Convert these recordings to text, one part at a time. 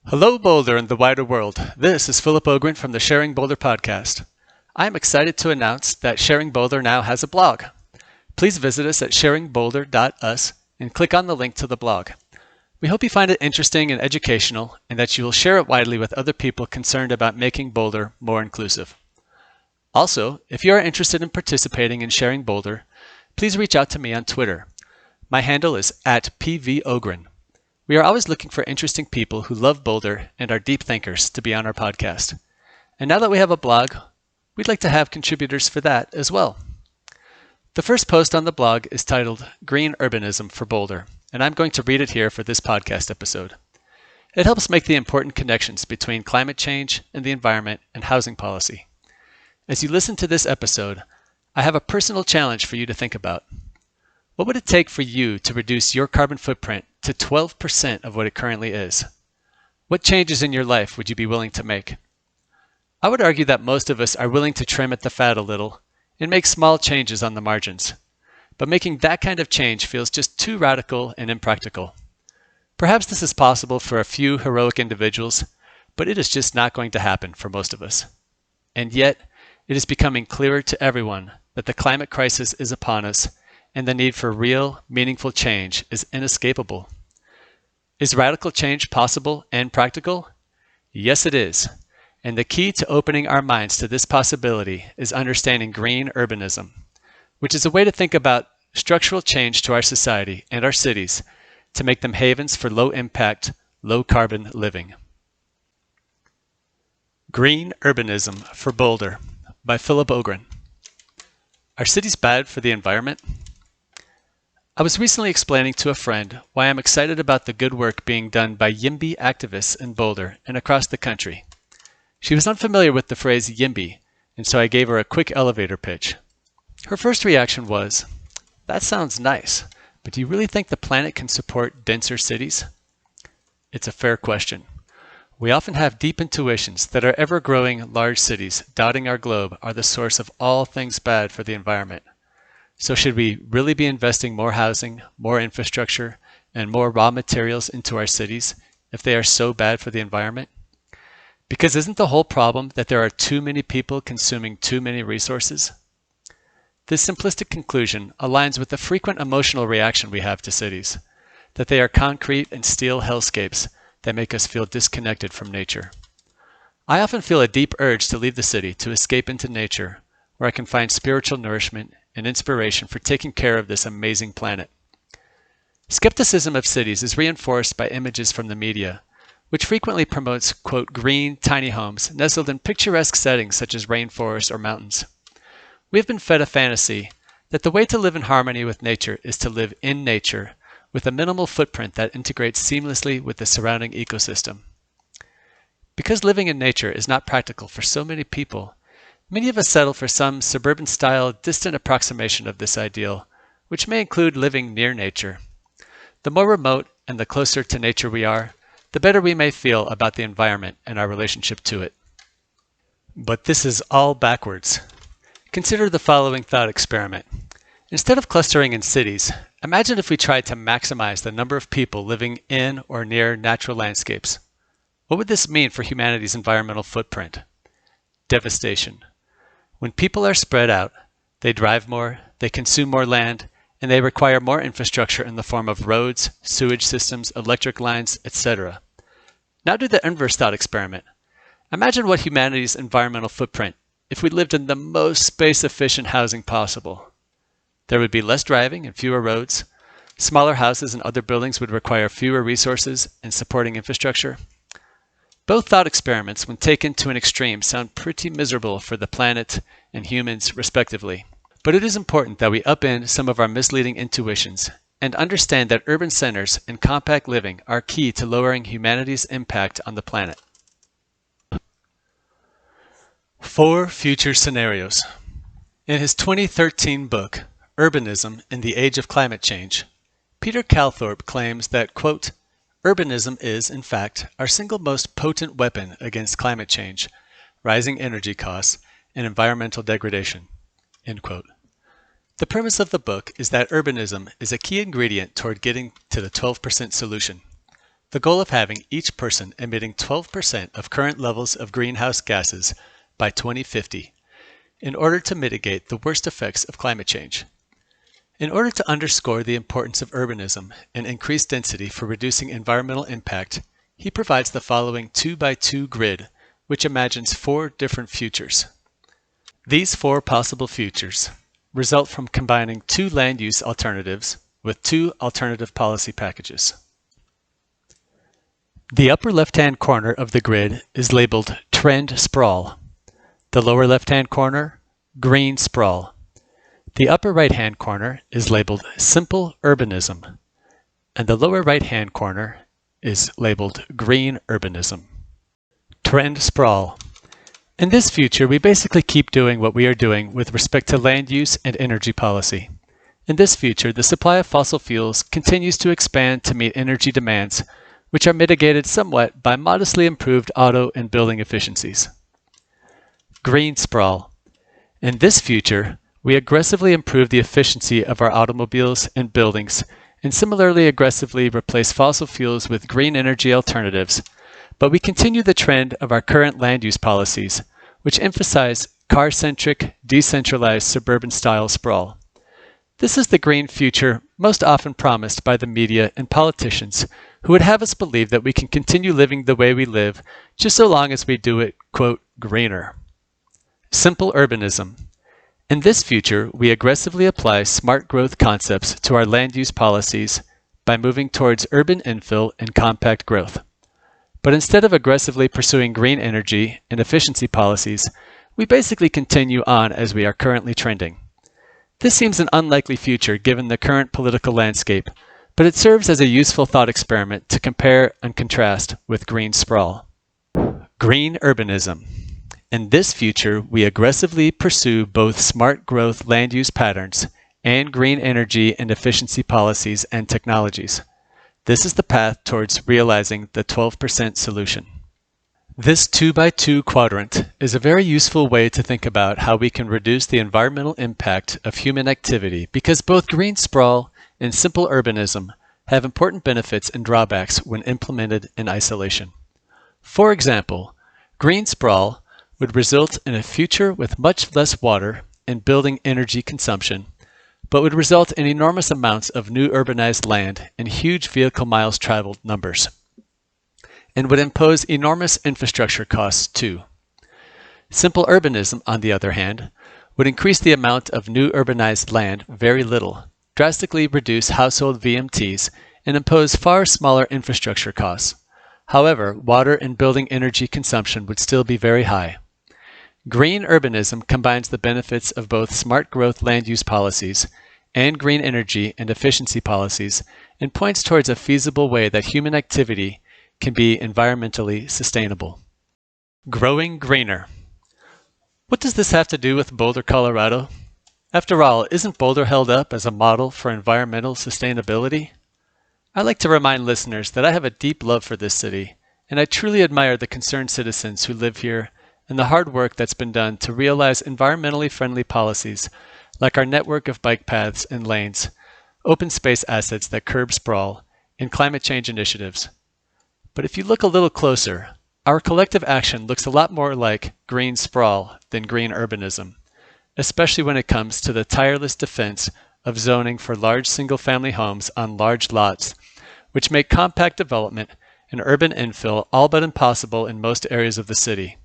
Hello, Boulder and the wider world. This is Philip Ogren from the Sharing Boulder podcast. I am excited to announce that Sharing Boulder now has a blog. Please visit us at sharingboulder.us and click on the link to the blog. We hope you find it interesting and educational, and that you will share it widely with other people concerned about making Boulder more inclusive. Also, if you are interested in participating in Sharing Boulder, please reach out to me on Twitter. My handle is @PVOgren. We are always looking for interesting people who love Boulder and are deep thinkers to be on our podcast. And now that we have a blog, we'd like to have contributors for that as well. The first post on the blog is titled Green Urbanism for Boulder, and I'm going to read it here for this podcast episode. It helps make the important connections between climate change and the environment and housing policy. As you listen to this episode, I have a personal challenge for you to think about. What would it take for you to reduce your carbon footprint to 12% of what it currently is? What changes in your life would you be willing to make? I would argue that most of us are willing to trim at the fat a little and make small changes on the margins. But making that kind of change feels just too radical and impractical. Perhaps this is possible for a few heroic individuals, but it is just not going to happen for most of us. And yet, it is becoming clearer to everyone that the climate crisis is upon us, and the need for real, meaningful change is inescapable. Is radical change possible and practical? Yes, it is. And the key to opening our minds to this possibility is understanding green urbanism, which is a way to think about structural change to our society and our cities to make them havens for low-impact, low-carbon living. Green Urbanism for Boulder by Philip Ogren. Are cities bad for the environment? I was recently explaining to a friend why I'm excited about the good work being done by YIMBY activists in Boulder and across the country. She was unfamiliar with the phrase YIMBY, and so I gave her a quick elevator pitch. Her first reaction was, "That sounds nice, but do you really think the planet can support denser cities?" It's a fair question. We often have deep intuitions that our ever-growing large cities dotting our globe are the source of all things bad for the environment. So should we really be investing more housing, more infrastructure, and more raw materials into our cities if they are so bad for the environment? Because isn't the whole problem that there are too many people consuming too many resources? This simplistic conclusion aligns with the frequent emotional reaction we have to cities, that they are concrete and steel hellscapes that make us feel disconnected from nature. I often feel a deep urge to leave the city to escape into nature, where I can find spiritual nourishment and inspiration for taking care of this amazing planet. Skepticism of cities is reinforced by images from the media, which frequently promotes, quote, green, tiny homes nestled in picturesque settings such as rainforests or mountains. We have been fed a fantasy that the way to live in harmony with nature is to live in nature with a minimal footprint that integrates seamlessly with the surrounding ecosystem. Because living in nature is not practical for so many people, many of us settle for some suburban-style, distant approximation of this ideal, which may include living near nature. The more remote and the closer to nature we are, the better we may feel about the environment and our relationship to it. But this is all backwards. Consider the following thought experiment. Instead of clustering in cities, imagine if we tried to maximize the number of people living in or near natural landscapes. What would this mean for humanity's environmental footprint? Devastation. When people are spread out, they drive more, they consume more land, and they require more infrastructure in the form of roads, sewage systems, electric lines, etc. Now do the inverse thought experiment. Imagine what humanity's environmental footprint if we lived in the most space-efficient housing possible. There would be less driving and fewer roads. Smaller houses and other buildings would require fewer resources and supporting infrastructure. Both thought experiments, when taken to an extreme, sound pretty miserable for the planet and humans, respectively. But it is important that we upend some of our misleading intuitions and understand that urban centers and compact living are key to lowering humanity's impact on the planet. 4 future scenarios. In his 2013 book, Urbanism in the Age of Climate Change, Peter Calthorpe claims that, quote, urbanism is, in fact, our single most potent weapon against climate change, rising energy costs, and environmental degradation, end quote. The premise of the book is that urbanism is a key ingredient toward getting to the 12% solution. the goal of having each person emitting 12% of current levels of greenhouse gases by 2050 in order to mitigate the worst effects of climate change. In order to underscore the importance of urbanism and increased density for reducing environmental impact, he provides the following 2x2 grid, which imagines 4 different futures. These 4 possible futures result from combining 2 land use alternatives with 2 alternative policy packages. The upper left-hand corner of the grid is labeled Trend Sprawl. The lower left-hand corner, Green Sprawl. The upper right-hand corner is labeled Simple Urbanism, and the lower right-hand corner is labeled Green Urbanism. Trend Sprawl. In this future, we basically keep doing what we are doing with respect to land use and energy policy. In this future, the supply of fossil fuels continues to expand to meet energy demands, which are mitigated somewhat by modestly improved auto and building efficiencies. Green Sprawl. In this future, we aggressively improve the efficiency of our automobiles and buildings, and similarly aggressively replace fossil fuels with green energy alternatives, but we continue the trend of our current land use policies, which emphasize car-centric, decentralized suburban-style sprawl. This is the green future most often promised by the media and politicians who would have us believe that we can continue living the way we live just so long as we do it, quote, greener. Simple Urbanism. In this future, we aggressively apply smart growth concepts to our land use policies by moving towards urban infill and compact growth. But instead of aggressively pursuing green energy and efficiency policies, we basically continue on as we are currently trending. This seems an unlikely future given the current political landscape, but it serves as a useful thought experiment to compare and contrast with green sprawl. Green Urbanism. In this future, we aggressively pursue both smart growth land use patterns and green energy and efficiency policies and technologies. This is the path towards realizing the 12% solution. This 2x2 quadrant is a very useful way to think about how we can reduce the environmental impact of human activity because both green sprawl and simple urbanism have important benefits and drawbacks when implemented in isolation. For example, green sprawl would result in a future with much less water and building energy consumption, but would result in enormous amounts of new urbanized land and huge vehicle miles traveled numbers, and would impose enormous infrastructure costs too. Simple urbanism, on the other hand, would increase the amount of new urbanized land very little, drastically reduce household VMTs, and impose far smaller infrastructure costs. However, water and building energy consumption would still be very high. Green urbanism combines the benefits of both smart growth land use policies and green energy and efficiency policies and points towards a feasible way that human activity can be environmentally sustainable. Growing greener. What does this have to do with Boulder, Colorado? After all, isn't Boulder held up as a model for environmental sustainability? I like to remind listeners that I have a deep love for this city, and I truly admire the concerned citizens who live here and the hard work that's been done to realize environmentally friendly policies like our network of bike paths and lanes, open space assets that curb sprawl, and climate change initiatives. But if you look a little closer, our collective action looks a lot more like green sprawl than green urbanism, especially when it comes to the tireless defense of zoning for large single-family homes on large lots, which make compact development and urban infill all but impossible in most areas of the city.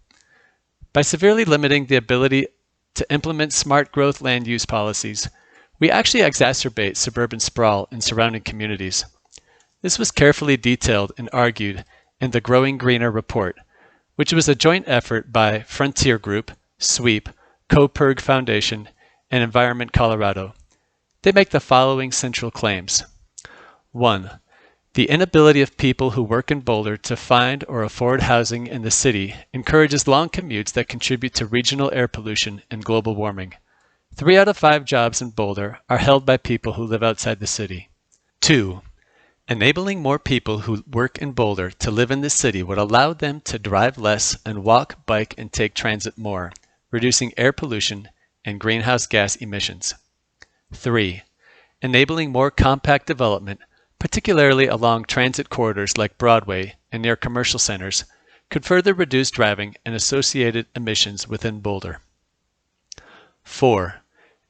By severely limiting the ability to implement smart growth land use policies, we actually exacerbate suburban sprawl in surrounding communities. This was carefully detailed and argued in the Growing Greener report, which was a joint effort by Frontier Group, SWEEP, Coperg Foundation, and Environment Colorado. They make the following central claims. 1. The inability of people who work in Boulder to find or afford housing in the city encourages long commutes that contribute to regional air pollution and global warming. 3 out of 5 jobs in Boulder are held by people who live outside the city. 2. Enabling more people who work in Boulder to live in the city would allow them to drive less and walk, bike, and take transit more, reducing air pollution and greenhouse gas emissions. 3. Enabling more compact development particularly along transit corridors like Broadway and near commercial centers, could further reduce driving and associated emissions within Boulder. 4.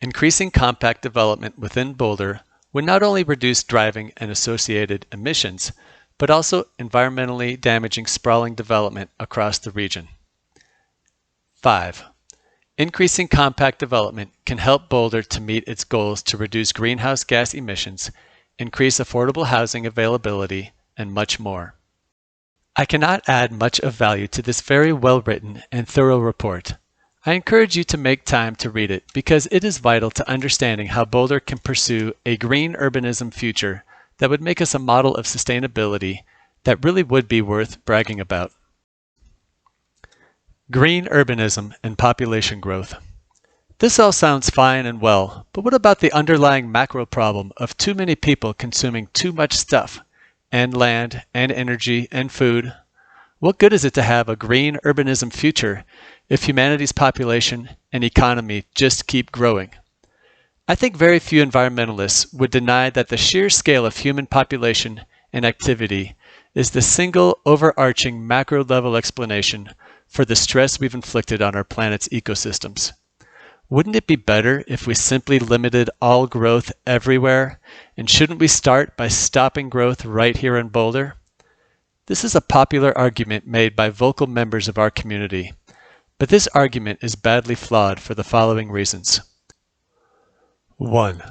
Increasing compact development within Boulder would not only reduce driving and associated emissions, but also environmentally damaging sprawling development across the region. 5. Increasing compact development can help Boulder to meet its goals to reduce greenhouse gas emissions, increase affordable housing availability, and much more. I cannot add much of value to this very well-written and thorough report. I encourage you to make time to read it because it is vital to understanding how Boulder can pursue a green urbanism future that would make us a model of sustainability that really would be worth bragging about. Green urbanism and population growth. This all sounds fine and well, but what about the underlying macro problem of too many people consuming too much stuff, and land, and energy, and food? What good is it to have a green urbanism future if humanity's population and economy just keep growing? I think very few environmentalists would deny that the sheer scale of human population and activity is the single overarching macro-level explanation for the stress we've inflicted on our planet's ecosystems. Wouldn't it be better if we simply limited all growth everywhere? And shouldn't we start by stopping growth right here in Boulder? This is a popular argument made by vocal members of our community, but this argument is badly flawed for the following reasons. 1.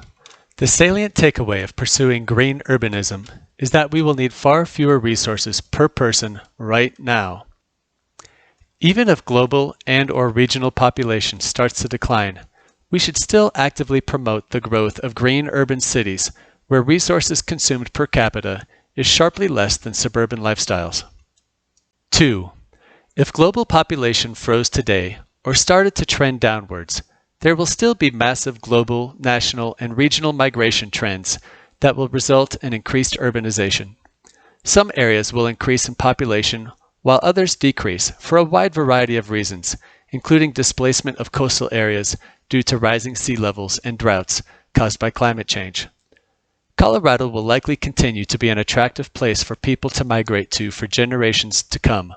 The salient takeaway of pursuing green urbanism is that we will need far fewer resources per person right now. Even if global and/or regional population starts to decline, we should still actively promote the growth of green urban cities where resources consumed per capita is sharply less than suburban lifestyles. 2. If global population froze today or started to trend downwards, there will still be massive global, national, and regional migration trends that will result in increased urbanization. Some areas will increase in population while others decrease for a wide variety of reasons, including displacement of coastal areas due to rising sea levels and droughts caused by climate change. Colorado will likely continue to be an attractive place for people to migrate to for generations to come.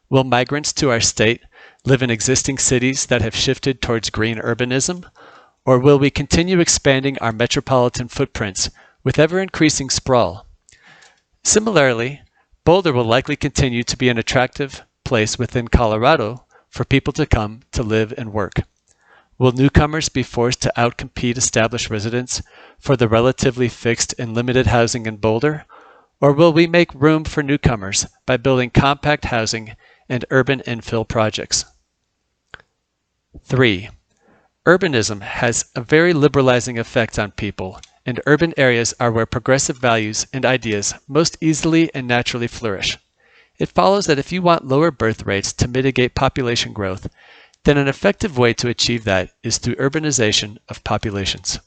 Will migrants to our state live in existing cities that have shifted towards green urbanism? Or will we continue expanding our metropolitan footprints with ever-increasing sprawl? Similarly, Boulder will likely continue to be an attractive place within Colorado for people to come to live and work. Will newcomers be forced to outcompete established residents for the relatively fixed and limited housing in Boulder? Or will we make room for newcomers by building compact housing and urban infill projects? 3. Urbanism has a very liberalizing effect on people, and urban areas are where progressive values and ideas most easily and naturally flourish. It follows that if you want lower birth rates to mitigate population growth, then an effective way to achieve that is through urbanization of populations.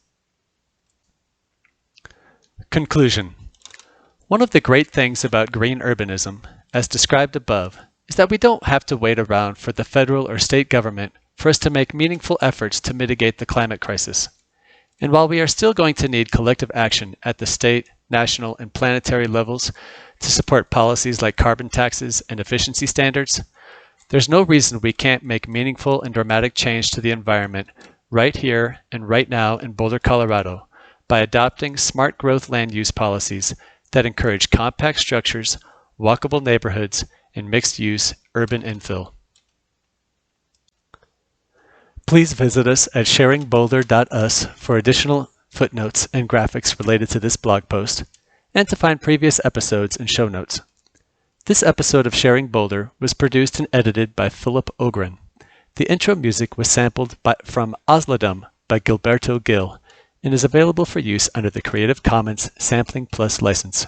Conclusion. One of the great things about green urbanism, as described above, is that we don't have to wait around for the federal or state government for us to make meaningful efforts to mitigate the climate crisis. And while we are still going to need collective action at the state, national, and planetary levels to support policies like carbon taxes and efficiency standards, there's no reason we can't make meaningful and dramatic change to the environment right here and right now in Boulder, Colorado, by adopting smart growth land use policies that encourage compact structures, walkable neighborhoods, and mixed-use urban infill. Please visit us at sharingboulder.us for additional footnotes and graphics related to this blog post, and to find previous episodes and show notes. This episode of Sharing Boulder was produced and edited by Philip Ogren. The intro music was sampled from Osladum by Gilberto Gil and is available for use under the Creative Commons Sampling Plus license.